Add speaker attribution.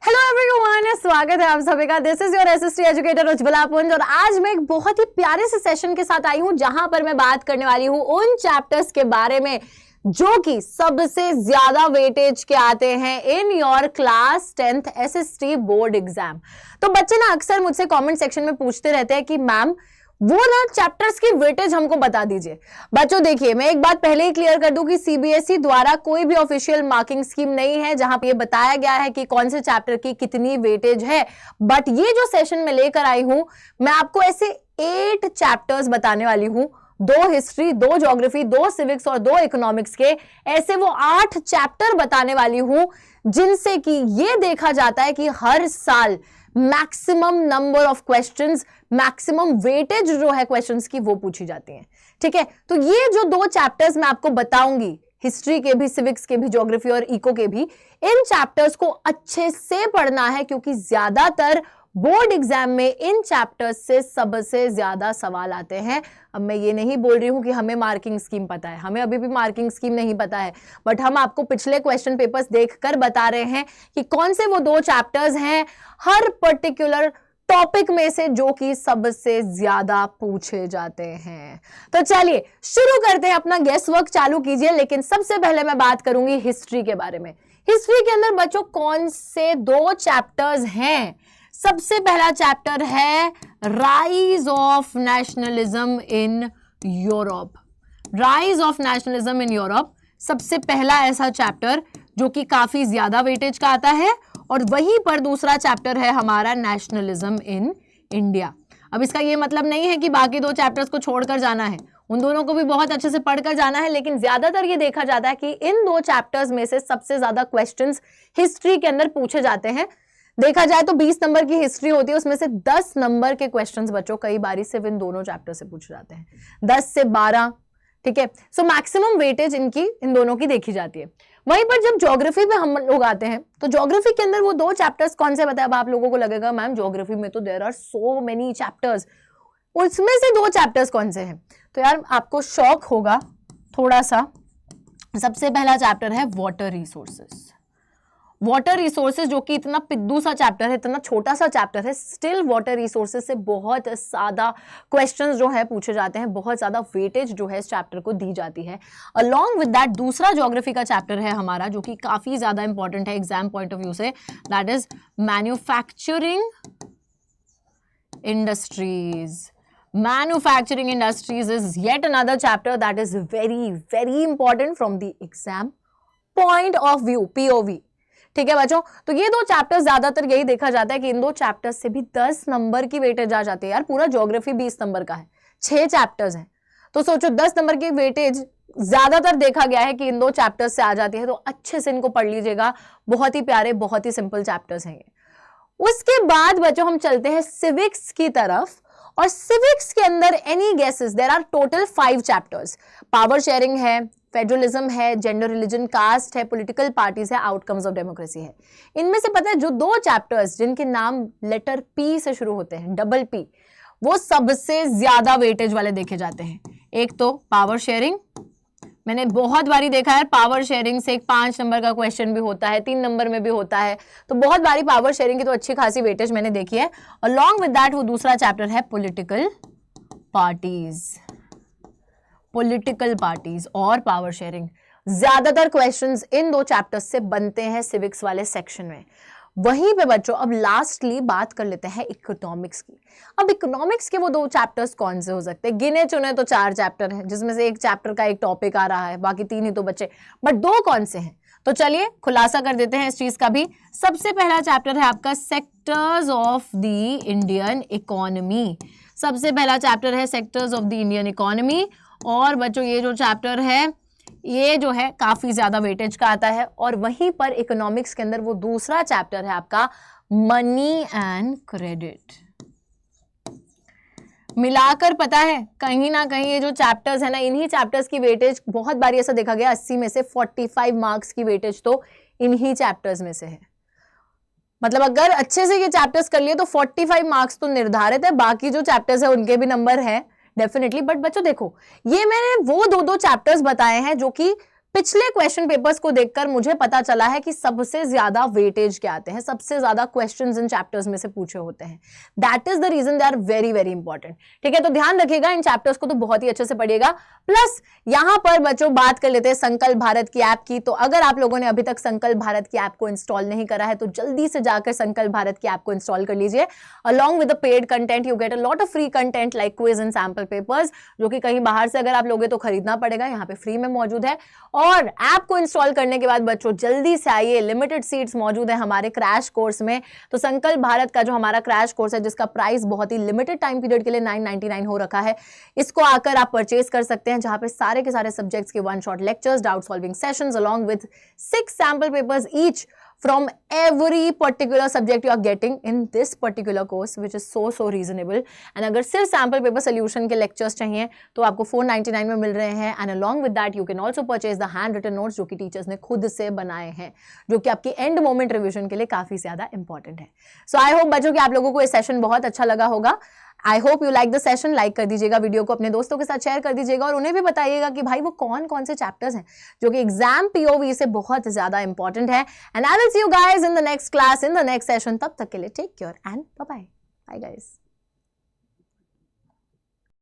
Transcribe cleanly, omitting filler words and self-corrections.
Speaker 1: Hello everyone, स्वागत है आप सभी का। This is your SST educator Ujjwala पुंज और आज मैं एक बहुत ही प्यारे से सेशन के साथ आई हूं जहां पर मैं बात करने वाली हूं उन चैप्टर्स के बारे में जो कि सबसे ज्यादा वेटेज के आते हैं in your class 10th SST board exam. तो बच्चे ना अक्सर मुझसे कमेंट सेक्शन में पूछते रहते हैं कि मैम वो ना चैप्टर्स की वेटेज हमको बता दीजिए। बच्चों देखिए, मैं एक बात पहले ही क्लियर कर दूं कि सीबीएसई द्वारा कोई भी ऑफिशियल मार्किंग स्कीम नहीं है जहां पे ये बताया गया है कि कौन से चैप्टर की कितनी वेटेज है। बट ये जो सेशन में लेकर आई हूं, मैं आपको ऐसे 8 चैप्टर्स बताने वाली हूं, 2 हिस्ट्री, 2 ज्योग्राफी, 2 सिविक्स और 2 इकोनॉमिक्स के। ऐसे वो 8 चैप्टर बताने वाली हूं जिनसे कि ये देखा जाता है कि हर साल maximum number of questions, maximum weightage जो है क्वेश्चंस की वो पूछी जाती है। ठीक है, तो ये जो 2 चैप्टर्स मैं आपको बताऊंगी, हिस्ट्री के भी, सिविक्स के भी, ज्योग्राफी और इको के भी, इन चैप्टर्स को अच्छे से पढ़ना है क्योंकि ज्यादातर बोर्ड एग्जाम में इन चैप्टर्स से सबसे ज्यादा सवाल आते हैं। अब मैं ये नहीं बोल रही हूं कि हमें मार्किंग स्कीम पता है, हमें अभी भी मार्किंग स्कीम नहीं पता है, बट हम आपको पिछले क्वेश्चन पेपर्स देखकर बता रहे हैं कि कौन से वो 2 चैप्टर्स हैं हर पर्टिकुलर टॉपिक में से जो कि सबसे ज्यादा पूछे जाते हैं। तो चलिए शुरू करते हैं, अपना गेस वर्क चालू कीजिए। लेकिन सबसे पहले मैं बात करूंगी हिस्ट्री के बारे में। हिस्ट्री के अंदर बच्चों कौन से 2 चैप्टर्स हैं? सबसे पहला चैप्टर है rise of nationalism in Europe. Rise of nationalism in Europe सबसे पहला ऐसा चैप्टर जो कि काफी ज्यादा वेटेज का आता है। और वहीं पर दूसरा चैप्टर है हमारा नेशनलिज्म इन इंडिया। अब इसका ये मतलब नहीं है कि बाकी 2 चैप्टर्स को छोड़कर जाना है, उन दोनों को भी बहुत अच्छे से पढ़कर जाना है। लेकिन ज्यादातर ये देखा जाता है कि इन 2 चैप्टर्स में से सबसे ज्यादा क्वेश्चंस हिस्ट्री के अंदर पूछे जाते हैं। देखा जाए तो 20 नंबर की हिस्ट्री होती है, उसमें से 10 नंबर के क्वेश्चंस बच्चों कई बारी सिर्फ इन दोनों चैप्टर से पूछे जाते हैं, 10 से 12। ठीक है, सो मैक्सिमम वेटेज इन दोनों की देखी जाती है। वहीं पर जब ज्योग्राफी पे हम लोग आते हैं तो ज्योग्राफी के अंदर वो 2 चैप्टर्स कौन से बताए? अब आप लोगों को लगेगा मैम ज्योग्राफी में तो there are so many chapters, उसमें से 2 चैप्टर्स कौन से हैं? तो यार आपको शॉक होगा थोड़ा सा। सबसे पहला चैप्टर है वाटर रिसोर्सेस। वाटर रिसोर्सेज जो कि इतना पिद्दू सा चैप्टर है, इतना छोटा सा चैप्टर है, स्टिल वाटर रिसोर्सेज से बहुत ज्यादा क्वेश्चंस जो है पूछे जाते हैं, बहुत ज्यादा वेटेज जो है इस चैप्टर को दी जाती है। अलॉन्ग विद दैट दूसरा ज्योग्राफी का चैप्टर है हमारा जो कि काफी ज्यादा इंपॉर्टेंट है एग्जाम पॉइंट ऑफ व्यू से, that is manufacturing industries. Manufacturing industries is yet another chapter that is very, very important from the exam point of view, POV. ठीक है बच्चों, तो ये 2 चैप्टर्स ज्यादातर यही देखा जाता है कि इन 2 चैप्टर्स से भी 10 नंबर की वेटेज आ जाती है। यार पूरा ज्योग्राफी 20 नंबर का है, 6 चैप्टर्स हैं, तो सोचो 10 नंबर की वेटेज ज्यादातर देखा गया है कि इन 2 चैप्टर्स से आ जाती है। तो अच्छे से इनको पढ़ लीजिएगा, बहुत ही प्यारे, बहुत ही सिंपल चैप्टर्स हैं ये। उसके बाद बच्चों हम चलते हैं सिविक्स की तरफ, और सिविक्स के अंदर any guesses, there are total 5 chapters. Power sharing है, फेडरलिज्म है, जेंडर, रिलीजन, कास्ट है, पॉलिटिकल पार्टीज है, आउटकम्स ऑफ डेमोक्रेसी है। इनमें से पता है जो 2 चैप्टर्स जिनके नाम लेटर पी से शुरू होते हैं, डबल पी, वो सबसे ज्यादा वेटेज वाले देखे जाते हैं। एक तो पावर शेयरिंग, मैंने बहुत बारी देखा है पावर शेयरिंग से एक 5 नंबर का क्वेश्चन भी होता है, 3 नंबर में भी होता है, तो बहुत बारी पावर शेयरिंग की तो अच्छी खासी वेटेज मैंने देखी है। अलॉन्ग विद दैट वो दूसरा चैप्टर है पॉलिटिकल पार्टीज। पॉलिटिकल पार्टीज और पावर शेयरिंग, ज्यादातर क्वेश्चंस इन 2 चैप्टर्स से बनते हैं सिविक्स वाले सेक्शन में। वहीं पे बच्चों अब लास्टली बात कर लेते हैं इकोनॉमिक्स की। अब इकोनॉमिक्स के वो 2 चैप्टर्स कौन से हो सकते हैं? गिने चुने तो 4 चैप्टर हैं, जिसमें से एक चैप्टर का एक टॉपिक आ रहा है, बाकी 3 ही तो बचे, बट 2 कौन से हैं? तो चलिए खुलासा कर देते हैं इस चीज का भी। सबसे पहला चैप्टर है आपका sectors of the Indian economy. सबसे पहला चैप्टर है sectors of the Indian economy. और बच्चों ये जो चैप्टर है ये जो है काफी ज्यादा वेटेज का आता है। और वहीं पर इकोनॉमिक्स के अंदर वो दूसरा चैप्टर है आपका मनी एंड क्रेडिट। मिलाकर पता है कहीं ना कहीं ये जो चैप्टर्स है ना, इन्हीं चैप्टर्स की वेटेज बहुत बारी ऐसा देखा गया 80 में से 45 मार्क्स की वेटेज तो इन्हीं चैप्टर्स में से है। मतलब अगर अच्छे से ये चैप्टर्स कर लिए तो 45 मार्क्स तो निर्धारित है, बाकी जो चैप्टर्स है उनके भी नंबर है डेफिनेटली। बट बच्चों देखो, ये मैंने वो 2 चैप्टर्स बताए हैं जो कि पिछले क्वेश्चन पेपर्स को देखकर मुझे पता चला है कि सबसे ज्यादा वेटेज क्या आते हैं, सबसे ज्यादा क्वेश्चंस इन चैप्टर्स में से पूछे होते हैं। That is the reason they are very very important. ठीक है, तो ध्यान रखिएगा इन चैप्टर्स को तो बहुत ही अच्छे से पढ़िएगा। प्लस यहां पर बच्चों बात कर लेते हैं संकल्प भारत की ऐप की। तो अगर आप लोगों ने अभी तक संकल्प भारत की ऐप को इंस्टॉल नहीं करा है तो जल्दी से जाकर संकल्प भारत की ऐप को इंस्टॉल कर लीजिए। Along with the paid content you get a lot of free content like quiz and sample papers, जो कि कहीं बाहर से अगर आप लोगे तो खरीदना पड़ेगा, यहाँ पे फ्री में मौजूद है। और ऐप को इंस्टॉल करने के बाद बच्चों जल्दी से आइए, लिमिटेड सीट्स मौजूद है हमारे क्रैश कोर्स में। तो संकल्प भारत का जो हमारा क्रैश कोर्स है, जिसका प्राइस बहुत ही लिमिटेड टाइम पीरियड के लिए 999 हो रखा है, इसको आकर आप परचेज कर सकते हैं, जहां पे सारे के सारे सब्जेक्ट्स के one shot lectures, doubt solving sessions along with 6 sample papers each from every particular subject you are getting in this particular course, which is so reasonable. And अगर सिर्फ sample paper solution के lectures चाहिए तो आपको 499 में मिल रहे हैं। And along with that you can also purchase the handwritten notes, जो कि टीचर्स ने खुद से बनाए हैं, जो कि आपकी एंड मोमेंट रिविजन के लिए काफी ज्यादा इंपॉर्टेंट है। सो आई होप बच्चों कि आप लोगों को ये सेशन बहुत अच्छा लगा होगा। I hope you like the session. Like कर दीजिएगा, वीडियो को अपने दोस्तों के साथ शेयर कर दीजिएगा और उन्हें भी बताइएगा कि भाई वो कौन कौन से चैप्टर्स हैं जो कि एग्जाम पीओवी से बहुत ज्यादा इंपॉर्टेंट है। And I will see you guys in the next class, in the next session. तब तक के लिए take care and bye bye. Bye guys.